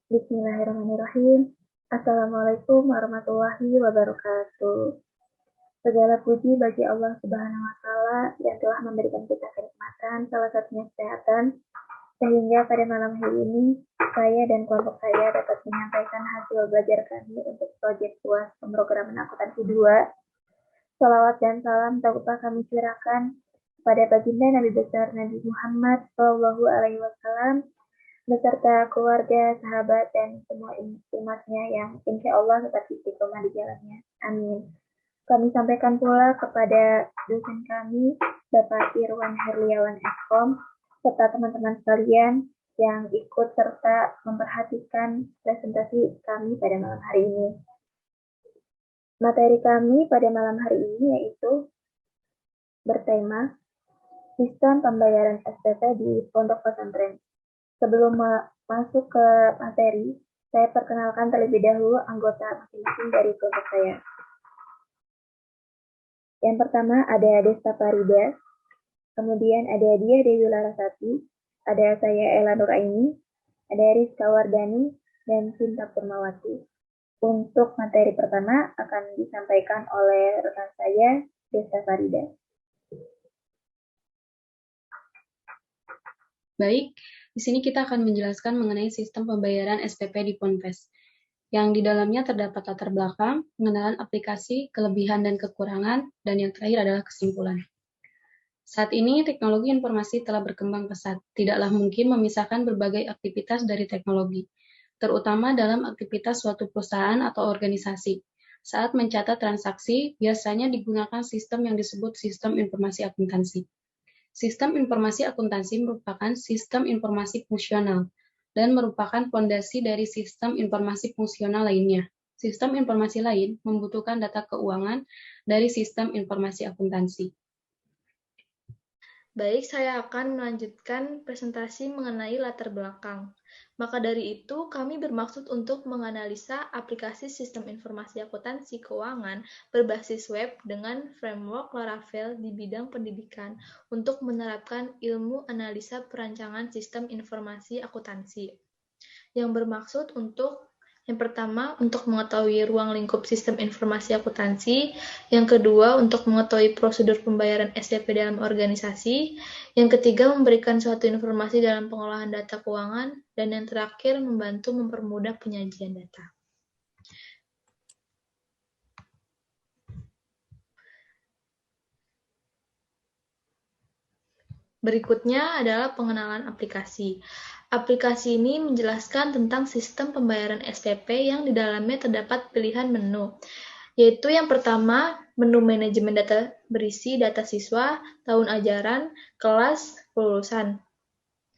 Bismillahirrahmanirrahim. Assalamualaikum warahmatullahi wabarakatuh. Segala puji bagi Allah Subhanahu wa Ta'ala yang telah memberikan kita kenikmatan, salah satunya kesehatan, sehingga pada malam hari ini saya dan kelompok saya dapat menyampaikan hasil belajar kami untuk proyek UAS pemrograman akuntansi 2. Salawat dan salam tak lupa kami curahkan pada baginda Nabi besar Nabi Muhammad Shallallahu Alaihi Wasallam beserta keluarga, sahabat, dan semua umatnya yang insya Allah tetap istiqomah di jalannya. Amin. Kami sampaikan pula kepada dosen kami, Bapak Irwan Herliawan Eskom, serta teman-teman sekalian yang ikut serta memperhatikan presentasi kami pada malam hari ini. Materi kami pada malam hari ini yaitu bertema Sistem Pembayaran SPP di Pondok Pesantren. Sebelum masuk ke materi, saya perkenalkan terlebih dahulu anggota masing-masing dari kelompok saya. Yang pertama ada Desta Farida, kemudian ada dia Dewi Larasati, ada saya Ella Nuraini, ada Rizka Wardani, dan Cinta Purmawati. Untuk materi pertama akan disampaikan oleh rekan saya, Desta Farida. Baik, di sini kita akan menjelaskan mengenai sistem pembayaran SPP di Ponpes, yang di dalamnya terdapat latar belakang, pengenalan aplikasi, kelebihan dan kekurangan, dan yang terakhir adalah kesimpulan. Saat ini, teknologi informasi telah berkembang pesat. Tidaklah mungkin memisahkan berbagai aktivitas dari teknologi, terutama dalam aktivitas suatu perusahaan atau organisasi. Saat mencatat transaksi, biasanya digunakan sistem yang disebut sistem informasi akuntansi. Sistem informasi akuntansi merupakan sistem informasi fungsional dan merupakan fondasi dari sistem informasi fungsional lainnya. Sistem informasi lain membutuhkan data keuangan dari sistem informasi akuntansi. Baik, saya akan melanjutkan presentasi mengenai latar belakang. Maka dari itu, kami bermaksud untuk menganalisa aplikasi sistem informasi akuntansi keuangan berbasis web dengan framework Laravel di bidang pendidikan untuk menerapkan ilmu analisa perancangan sistem informasi akuntansi. Yang bermaksud untuk yang pertama, untuk mengetahui ruang lingkup sistem informasi akuntansi. Yang kedua, untuk mengetahui prosedur pembayaran SPP dalam organisasi. Yang ketiga, memberikan suatu informasi dalam pengolahan data keuangan. Dan yang terakhir, membantu mempermudah penyajian data. Berikutnya adalah pengenalan aplikasi. Aplikasi ini menjelaskan tentang sistem pembayaran SPP yang di dalamnya terdapat pilihan menu, yaitu yang pertama, menu manajemen data berisi data siswa, tahun ajaran, kelas, kelulusan.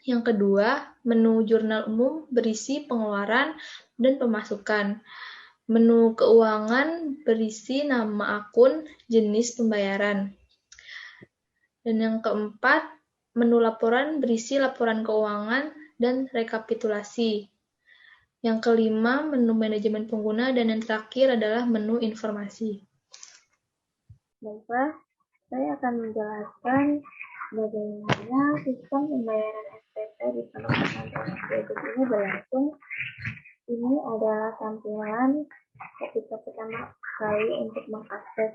Yang kedua, menu jurnal umum berisi pengeluaran dan pemasukan. Menu keuangan berisi nama akun, jenis pembayaran. Dan yang keempat, menu laporan berisi laporan keuangan dan rekapitulasi. Yang kelima, menu manajemen pengguna, dan yang terakhir adalah menu informasi. Baiklah, saya akan menjelaskan bagaimana sistem pembayaran SPP di Pondok Pesantren berikut ini berlangsung. Ini adalah tampilan ketika pertama kali untuk mengakses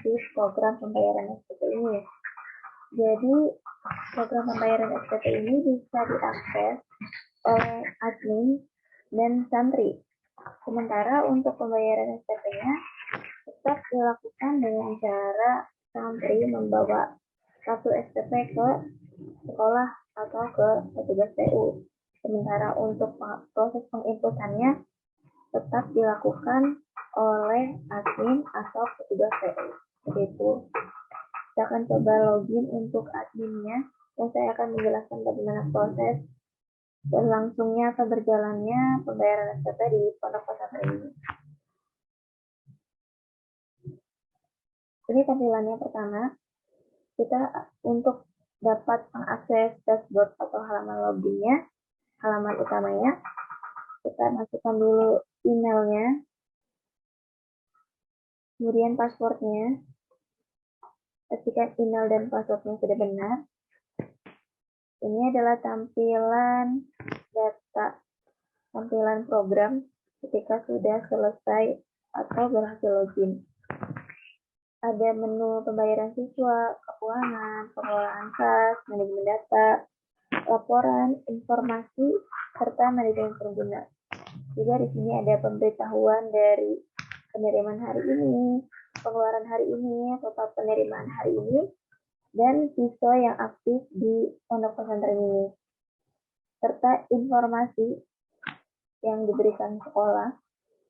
di program pembayaran SPP ini. Jadi, program pembayaran SPP ini bisa diakses oleh admin dan santri. Sementara untuk pembayaran SPP-nya tetap dilakukan dengan cara santri membawa kartu SPP ke sekolah atau ke petugas PU. Sementara untuk proses penginputannya tetap dilakukan oleh admin atau petugas PU. Begitu. Kita akan coba login untuk adminnya dan saya akan menjelaskan bagaimana proses berlangsungnya atau berjalannya pembayaran SPP di Pondok Pesantren ini. Ini tampilannya pertama. Kita untuk dapat mengakses dashboard atau halaman loginnya, halaman utamanya, kita masukkan dulu emailnya, kemudian passwordnya. Ketika email dan passwordnya sudah benar, ini adalah tampilan data tampilan program ketika sudah selesai atau berhasil login. Ada menu pembayaran siswa, keuangan, pengelolaan kas, manajemen data, laporan, informasi, serta manajemen pengguna. Juga di sini ada pemberitahuan dari penerimaan hari ini, pengeluaran hari ini, total penerimaan hari ini, dan siswa yang aktif di pondok pesantren ini, serta informasi yang diberikan sekolah,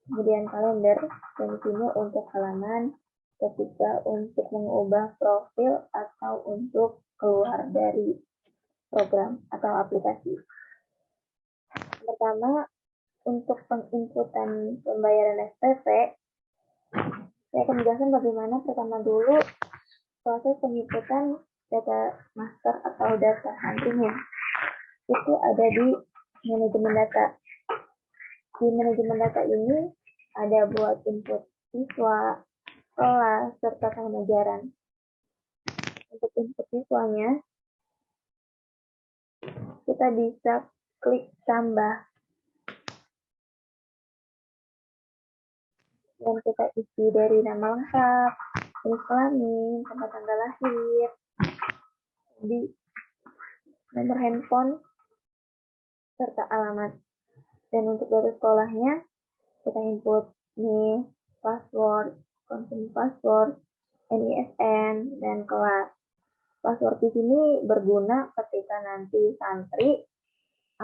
kemudian kalender, dan di sini untuk halaman ketika untuk mengubah profil atau untuk keluar dari program atau aplikasi. Pertama, untuk penginputan pembayaran SPP, saya akan menjelaskan bagaimana pertama dulu proses penginputan data master atau data huntingnya. Itu ada di manajemen data. Di manajemen data ini ada buat input siswa, kelas, serta tahun ajaran. Untuk input siswanya, kita bisa klik tambah. Dan kita isi dari nama lengkap, jenis kelamin, tempat tanggal lahir, di nomor handphone, serta alamat. Dan untuk data sekolahnya, kita input nih, password, confirm password, NISN, dan kelas. Password di sini berguna ketika nanti santri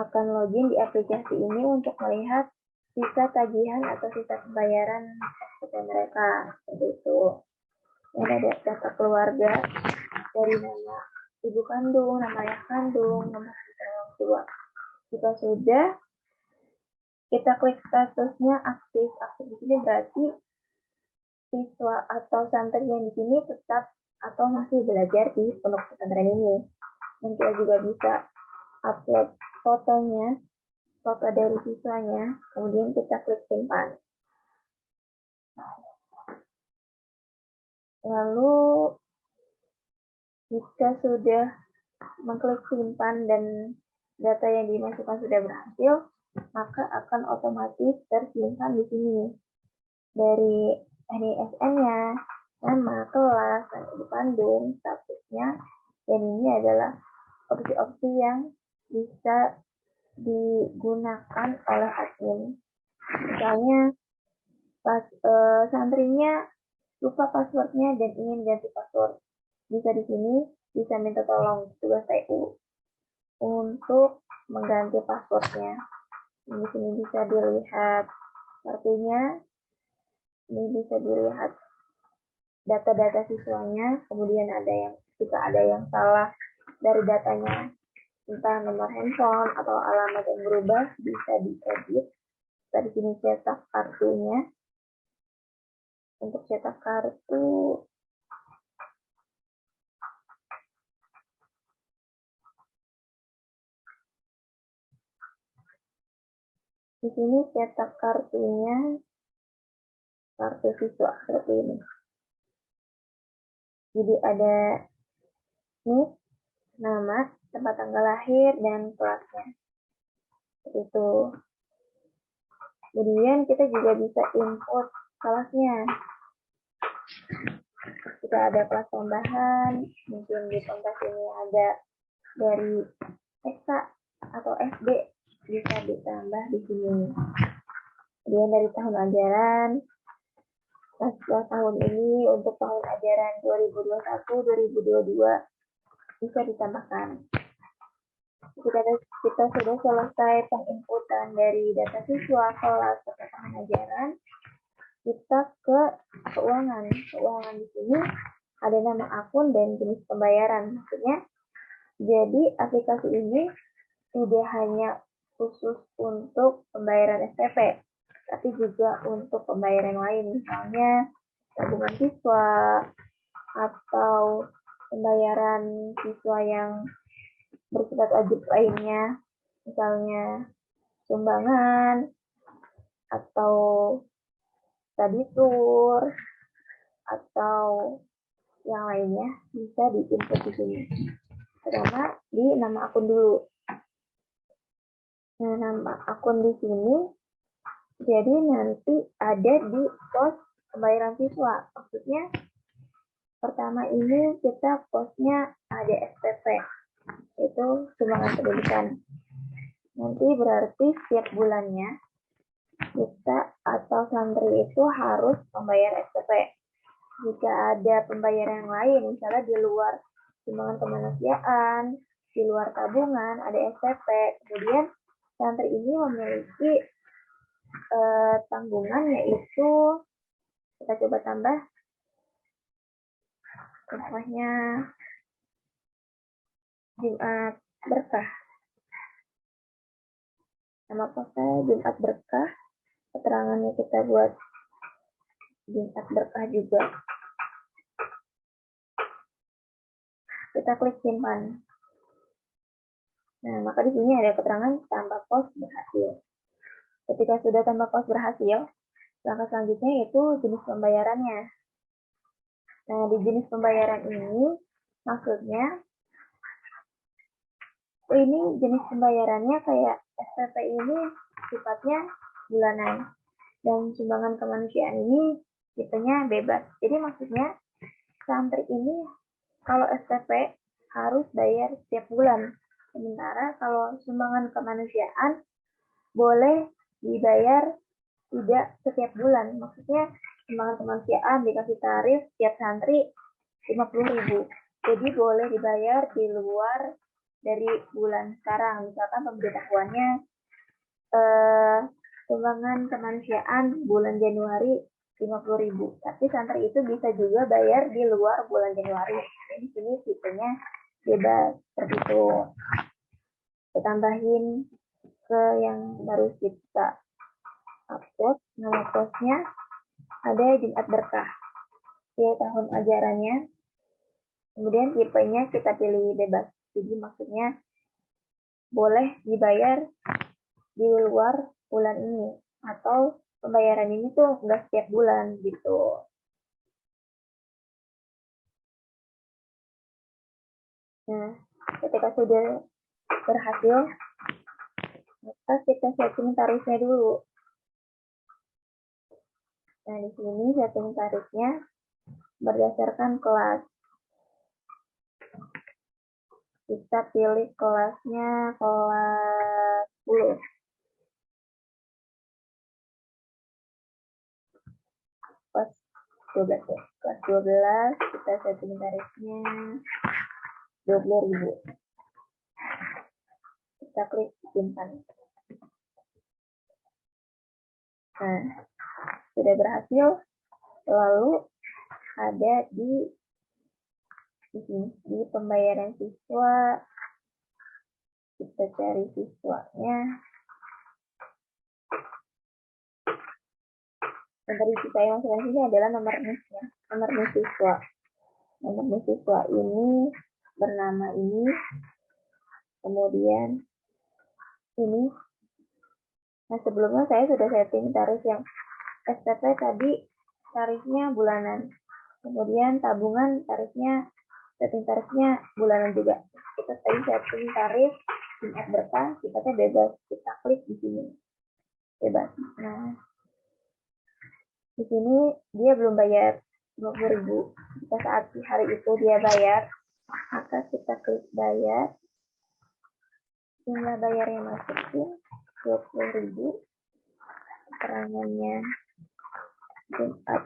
akan login di aplikasi ini untuk melihat sisa tagihan atau sisa pembayaran SPP mereka. Seperti itu. Dan ada data keluarga dari nama ibu kandung, nama ayah kandung, nomor handphone orang tua. Jika sudah, kita klik statusnya aktif. Aktif di sini berarti siswa atau santri yang di sini tetap atau masih belajar di pondok pesantren ini. Dan kita juga bisa upload fotonya, foto dari siswanya, kemudian kita klik simpan. Lalu jika sudah mengklik simpan dan data yang dimasukkan sudah berhasil, maka akan otomatis tersimpan di sini dari NISN-nya, nama, kelas, dan ibu kandung, statusnya, dan ini adalah opsi-opsi yang bisa digunakan oleh admin. Misalnya, santrinya lupa passwordnya dan ingin ganti password. Bisa di sini, bisa minta tolong petugas TU untuk mengganti passwordnya. Di sini bisa dilihat kartunya, ini bisa dilihat data-data siswanya, kemudian jika ada yang salah dari datanya, entah nomor handphone atau alamat yang berubah, bisa diedit. Kita di sini cetak kartunya. Untuk cetak kartu, di sini cetak kartunya, kartu siswa seperti ini. Jadi ada nih nama, tempat tanggal lahir, dan kelasnya. Seperti itu. Kemudian kita juga bisa input kelasnya. Jika ada kelas tambahan, mungkin di kontak ini ada dari TK atau SD, bisa ditambah di sini. Kemudian dari tahun ajaran, setelah tahun ini untuk tahun ajaran 2021-2022 bisa ditambahkan. Kita sudah selesai penginputan dari data siswa, kelas, serta tahun ajaran, kita ke keuangan. Keuangan di sini ada nama akun dan jenis pembayaran. Maksudnya, jadi aplikasi ini tidak hanya khusus untuk pembayaran SPP, tapi juga untuk pembayaran lain, misalnya tabungan siswa atau pembayaran siswa yang bersifat wajib lainnya, misalnya sumbangan atau study tour atau yang lainnya bisa diinput di sini. Pertama di nama akun dulu. Nah, nama akun di sini jadi nanti ada di pos pembayaran siswa. Maksudnya pertama ini kita posnya ada SPP, itu sumbangan pendidikan. Nanti berarti setiap bulannya kita atau santri itu harus membayar SPP. Jika ada pembayaran yang lain, misalnya di luar sumbangan kemanusiaan, di luar tabungan, ada SPP. Kemudian santri ini memiliki tanggungan, yaitu kita coba tambah, contohnya Jumat Berkah. Nama posnya Jumat Berkah, keterangannya kita buat Jumat Berkah juga. Kita klik simpan. Nah, maka di sini ada keterangan tambah pos berhasil. Ketika sudah tambah pos berhasil, langkah selanjutnya yaitu jenis pembayarannya. Nah, di jenis pembayaran ini, maksudnya, ini jenis pembayarannya kayak SPP ini sifatnya bulanan, dan sumbangan kemanusiaan ini tipenya bebas. Jadi maksudnya, santri ini kalau SPP harus bayar setiap bulan. Sementara kalau sumbangan kemanusiaan boleh dibayar tidak setiap bulan. Maksudnya sumbangan kemanusiaan dikasih tarif setiap santri 50.000. Jadi boleh dibayar di luar dari bulan sekarang. Misalkan pemberitahuannya sumbangan kemanusiaan bulan Januari 50.000. Tapi santri itu bisa juga bayar di luar bulan Januari. Jadi di sini tipenya bebas seperti itu. Kita tambahin ke yang baru kita upload, nama posnya ada Jumat Berkah. Ya, tahun ajarannya. Kemudian tipenya kita pilih bebas. Jadi maksudnya boleh dibayar di luar bulan ini, atau pembayaran ini tuh nggak setiap bulan gitu. Nah, ketika sudah berhasil, maka kita setting tarifnya dulu. Nah, di sini setting tarifnya berdasarkan kelas. Kita pilih kelasnya kelas 10. Kelas 12 ya. Kelas 12 kita setting tarifnya 20.000. Kita klik simpan. Nah, sudah berhasil. Lalu ada di sini, di pembayaran siswa. Kita cari siswanya. Yang tadi saya masukkan sini adalah nomor NIS-nya. Nomor NIS siswa. Nomor NIS siswa ini bernama ini. Kemudian ini. Nah, sebelumnya saya sudah setting tarif yang SPP tadi tarifnya bulanan. Kemudian tabungan tarifnya, setting tarifnya bulanan juga. Kita tadi setting tarif Jumat Berkah, sifatnya bebas. Kita klik di sini. Bebas. Nah, di sini dia belum bayar 20.000. Jika saat hari itu dia bayar, maka kita klik bayar. Jumlah bayarnya masukin 20.000. Keterangannya Jumat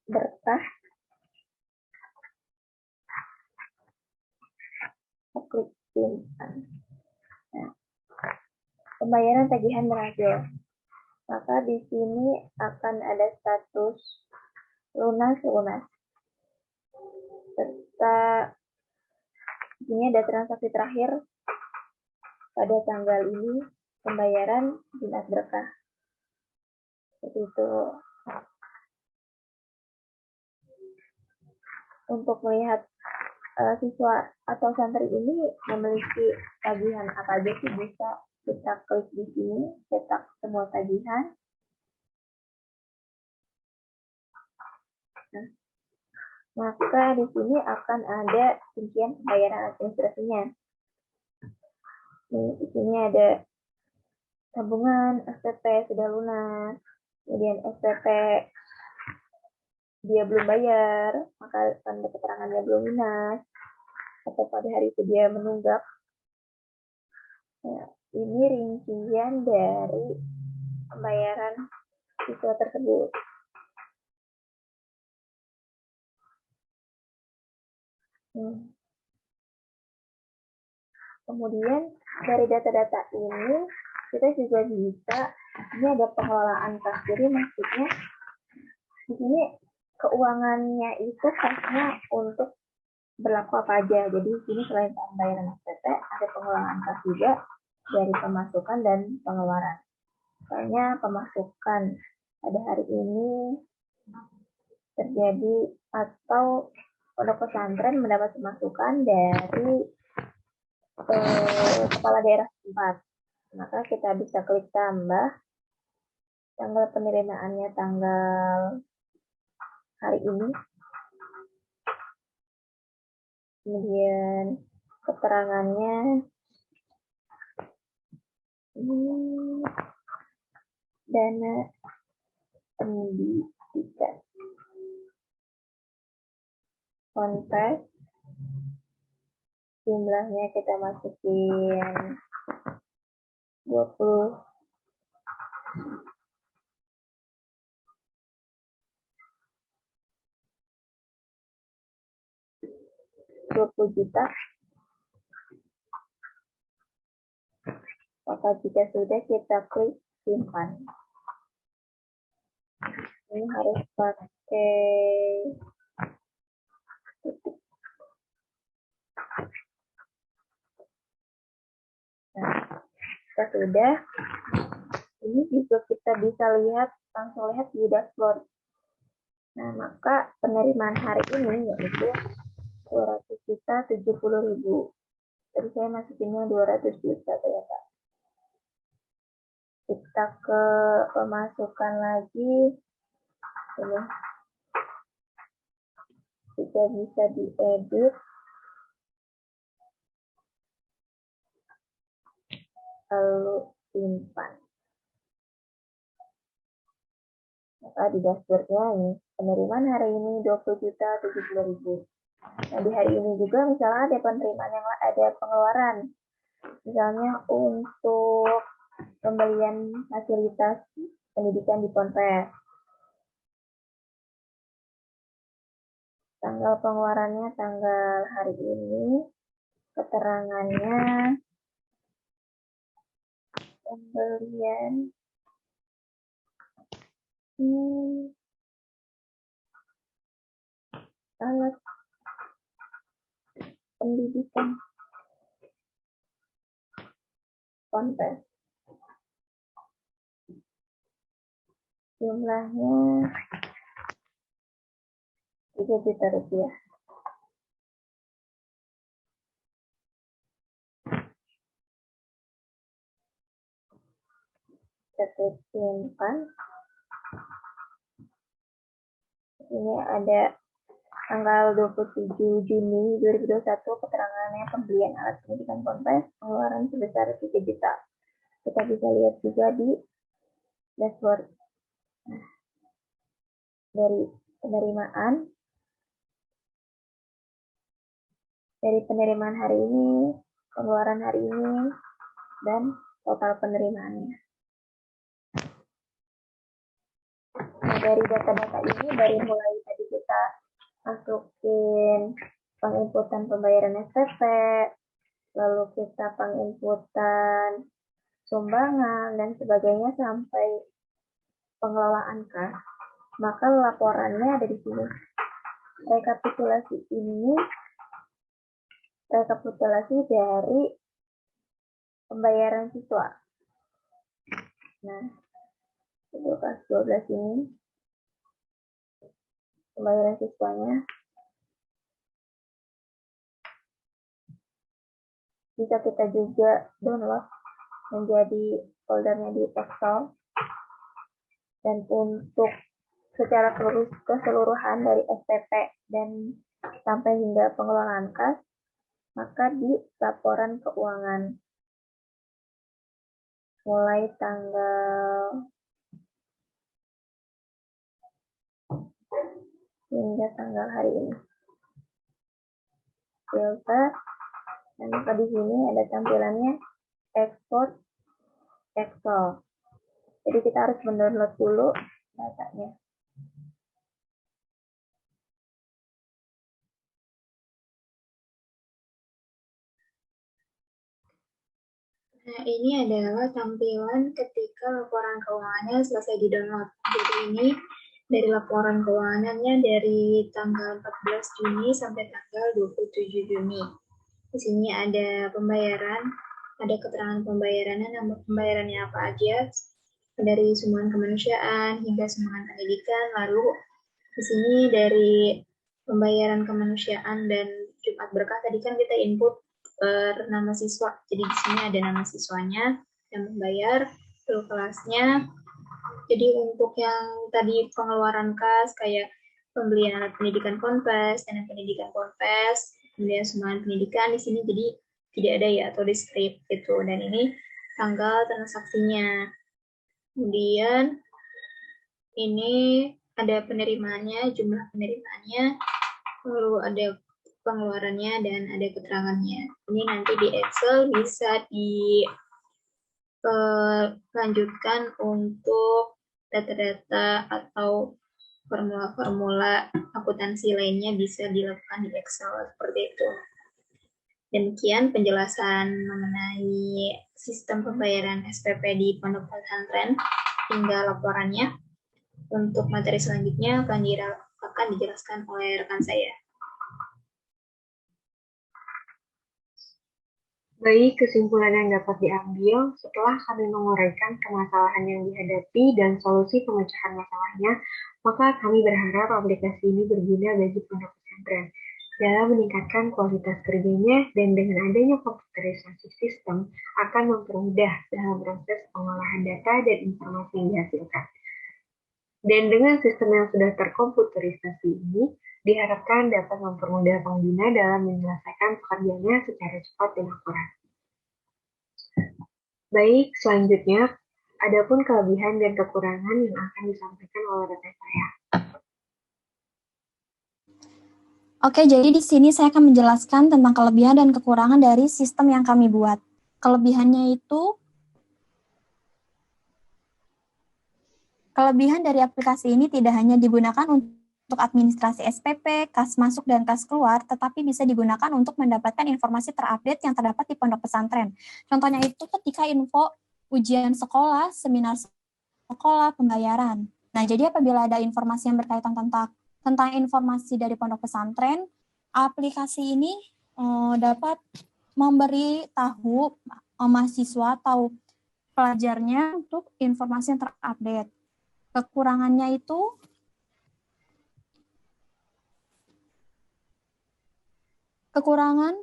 Berkah. Klik simpan. Nah, pembayaran tagihan berhasil. Maka di sini akan ada status lunas. Serta di sini ada transaksi terakhir pada tanggal ini, pembayaran Jumat Berkah. Seperti itu. Untuk melihat siswa atau santri ini memiliki tagihan apa aja sih, bisa kita klik di sini, cetak semua tagihan. Nah, maka di sini akan ada rincian pembayaran administrasinya. Nih, di sini ada tabungan SPP sudah lunas, kemudian SPP dia belum bayar, maka tanda keterangannya belum lunas, atau pada hari itu dia menunggak. Nah, ini rincian dari pembayaran siswa tersebut. Kemudian dari data-data ini kita juga bisa, ini ada pengelolaan kas. Jadi maksudnya di sini keuangannya itu kasnya untuk berlaku apa aja. Jadi di sini selain pembayaran SPP ada pengelolaan kas juga dari pemasukan dan pengeluaran. Misalnya pemasukan pada hari ini terjadi atau pondok pesantren mendapat pemasukan dari kepala daerah setempat. Maka kita bisa klik tambah tanggal penerimaannya tanggal hari ini. Kemudian keterangannya dana pendidikan. Konteks jumlahnya kita masukin 20 juta. Maka jika sudah kita klik simpan. Ini harus pakai titik. Nah, jika sudah, ini juga kita bisa langsung lihat di dashboard. Nah, maka penerimaan hari ini yaitu 200.070.000. Tadi saya masukinnya 200 juta ternyata. Kita ke pemasukan lagi. Ini juga bisa diedit. Lalu simpan. Maka di dashboardnya ini penerimaan hari ini 20.070.000. Nah, di hari ini juga misalnya ada penerimaan yang ada pengeluaran. Misalnya untuk pembelian fasilitas pendidikan di Ponpes. Tanggal pengeluarannya tanggal hari ini, keterangannya pembelian alat pendidikan Ponpes. Jumlahnya 3 juta rupiah. Kita simpan. Ini ada tanggal 27 Juni 2021 keterangannya pembelian alat pendidikan Ponpes pengeluaran sebesar 3 juta. Kita bisa lihat juga di dashboard. Nah, dari penerimaan hari ini, pengeluaran hari ini, dan total penerimaannya. Nah, dari data-data ini, dari mulai tadi kita masukin penginputan pembayaran SPP, lalu kita penginputan sumbangan, dan sebagainya sampai pengelolaan kas, maka laporannya ada di sini. Rekapitulasi ini rekapitulasi dari pembayaran siswa. Nah, untuk kelas 12 ini pembayaran siswanya bisa kita juga download menjadi foldernya di Excel. Dan untuk secara keseluruhan dari SPP dan sampai hingga pengelolaan kas, maka di laporan keuangan. mulai tanggal hingga tanggal hari ini. Filter, dan maka di sini ada tampilannya export Excel. Jadi kita harus mendownload dulu datanya. Nah, ini adalah tampilan ketika laporan keuangannya selesai di-download. Jadi ini dari laporan keuangannya dari tanggal 14 Juni sampai tanggal 27 Juni. Di sini ada pembayaran, ada keterangan pembayarannya, nama pembayarannya apa aja, dari sumbangan kemanusiaan hingga sumbangan pendidikan. Lalu di sini dari pembayaran kemanusiaan dan Jumat Berkah tadi kan kita input per nama siswa. Jadi di sini ada nama siswanya yang membayar, lalu kelasnya. Jadi untuk yang tadi pengeluaran kas kayak pembelian alat pendidikan Ponpes, dana pendidikan Ponpes, kemudian sumbangan pendidikan di sini jadi tidak ada ya atau di strip gitu. Dan ini tanggal transaksinya. Kemudian ini ada penerimaannya, jumlah penerimaannya, lalu ada pengeluarannya dan ada keterangannya. Ini nanti di Excel bisa dilanjutkan untuk data-data atau formula-formula akuntansi lainnya bisa dilakukan di Excel seperti itu. Demikian penjelasan mengenai sistem pembayaran SPP di Pondok Pesantren hingga laporannya. Untuk materi selanjutnya akan dijelaskan oleh rekan saya. Baik, kesimpulan yang dapat diambil setelah kami menguraikan permasalahan yang dihadapi dan solusi pemecahan masalahnya, maka kami berharap aplikasi ini berguna bagi pondok pesantren dalam meningkatkan kualitas kerjanya dan dengan adanya komputerisasi sistem akan mempermudah dalam proses pengolahan data dan informasi yang dihasilkan. Dan dengan sistem yang sudah terkomputerisasi ini, diharapkan dapat mempermudah pengguna dalam menyelesaikan pekerjaannya secara cepat dan akurat. Baik, selanjutnya, adapun kelebihan dan kekurangan yang akan disampaikan oleh rekan saya. Oke, jadi di sini saya akan menjelaskan tentang kelebihan dan kekurangan dari sistem yang kami buat. Kelebihannya itu, kelebihan dari aplikasi ini tidak hanya digunakan untuk administrasi SPP, kas masuk dan kas keluar, tetapi bisa digunakan untuk mendapatkan informasi terupdate yang terdapat di pondok pesantren. Contohnya itu ketika info ujian sekolah, seminar sekolah, pembayaran. Nah, jadi apabila ada informasi yang berkaitan tentang informasi dari pondok pesantren, aplikasi ini dapat memberi tahu mahasiswa atau pelajarnya untuk informasi yang terupdate. Kekurangannya itu kekurangan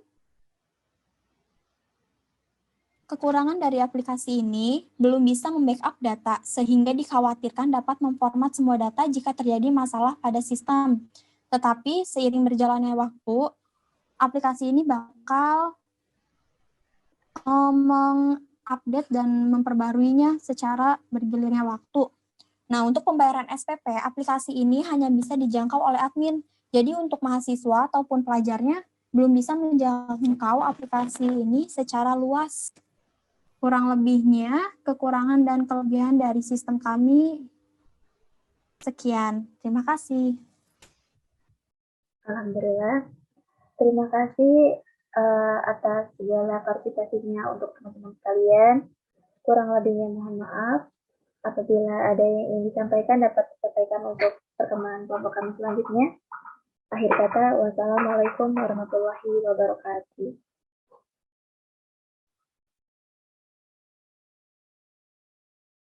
dari aplikasi ini belum bisa membackup data sehingga dikhawatirkan dapat memformat semua data jika terjadi masalah pada sistem. Tetapi seiring berjalannya waktu, aplikasi ini bakal mengupdate dan memperbaruinya secara bergilirnya waktu. Nah, untuk pembayaran SPP, aplikasi ini hanya bisa dijangkau oleh admin. Jadi untuk mahasiswa ataupun pelajarnya belum bisa menjangkau aplikasi ini secara luas. Kurang lebihnya, kekurangan dan kelebihan dari sistem kami sekian. Terima kasih. Alhamdulillah. Terima kasih atas segala partisipasinya untuk teman-teman sekalian. Kurang lebihnya mohon maaf. Apabila ada yang ingin disampaikan, dapat disampaikan untuk perkembangan kelompok kami selanjutnya. Akhir kata, wassalamualaikum warahmatullahi wabarakatuh.